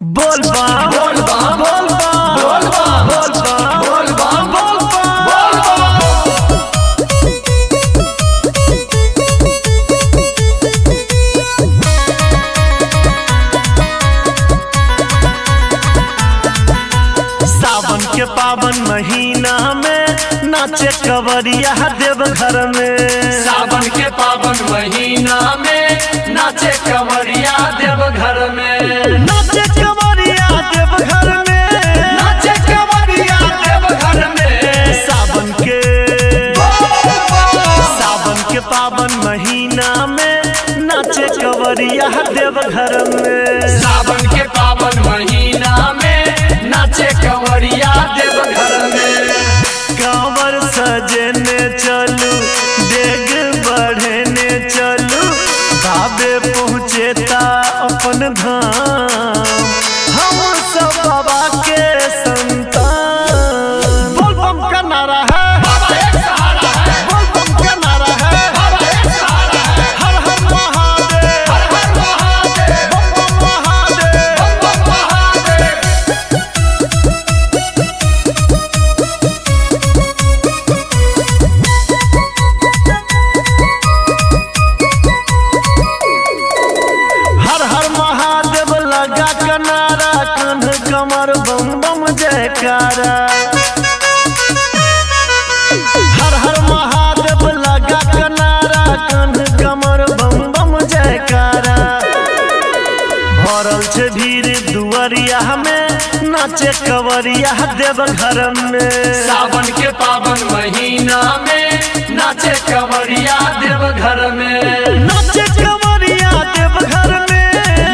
बोल बम बोल बम बोल बम बोल बम बोल बम बोल बम बोल बम। सावन के पावन महीना में नाचे कवरिया देव घर में। सावन के पावन महीना में नाचे कवरिया देव घर में। नाचे कवरिया देव घर में। नाचे कवरिया देव घर में। सावन के पावन महीना में नाचे कवरिया देव घर में। सावन के पावन महीना में नाचे कवरिया देव घर में। कांवर सजने चलू डेग बढ़ने चलू बाबे पहुँचे ता अपन धाम हम सब बाबा के संतान। बोल बम का नारा है बाबा एक सहारा है। बोल बम का नारा है बाबा एक सहारा है। हर हर महादेव हर हर महादेव। बम बम महादेव। बम बम महादेव। हर हर महादेव लगा कनारा कंध कमर बम बम जयकारा। हर हर महादेव लगा कनारा कंध कमर बम बम जयकारा। भरल छे भीड़ दुआरिया में नाचे कवरिया देव घर में। सावन के पावन महीना में नाचे कवरिया देव घर में। नाचे कवरिया देव घर में।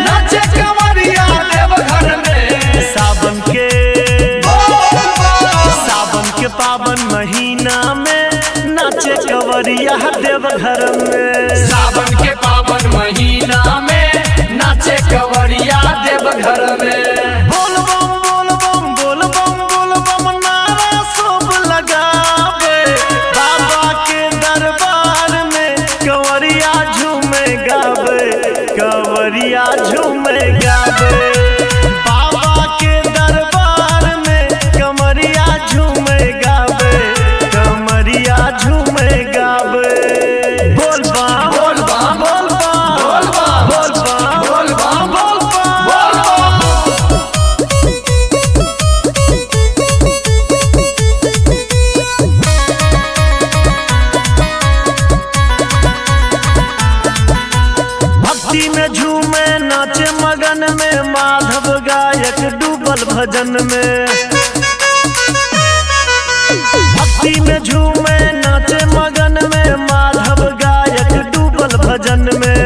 नाचे कवरिया देव घर में। सावन के पावन महीना में नाचे कवरिया देव घर में। सावन के पावन महीना में नाचे कवरिया देव घर में। बोल बम बोल बम बोल बम बोल बम नारा सब लगावे बाबा के दरबार में। कवरिया झूमे गावे कवरिया झूमे गावे बाबा के दरबार में। कमरिया झूमे गावे कमरिया झूमे गावे। बोल बम बोल बम बोल बम बोल बम बोल बम बोल बम बोल बम बोल बम। भक्ति में झूमे नाचे मगन में माधव गायक डूबल भजन में। भक्ति में झूमे नाचे मगन में माधव गायक डूबल भजन में।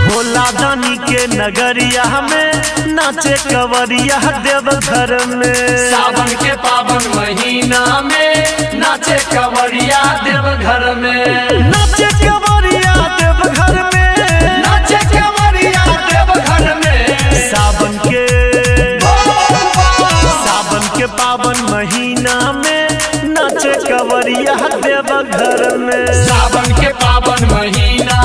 भोला दानी के नगरिया में नाचे कवरिया देव घर में। सावन के पावन महीना में नाचे कवरिया देव घर में। नाचे कवरिया देव घर में। नाचे कवरिया देव घर में। सावन के पावन महीना में नाचे कवरिया देव घर में। सावन के पावन महीना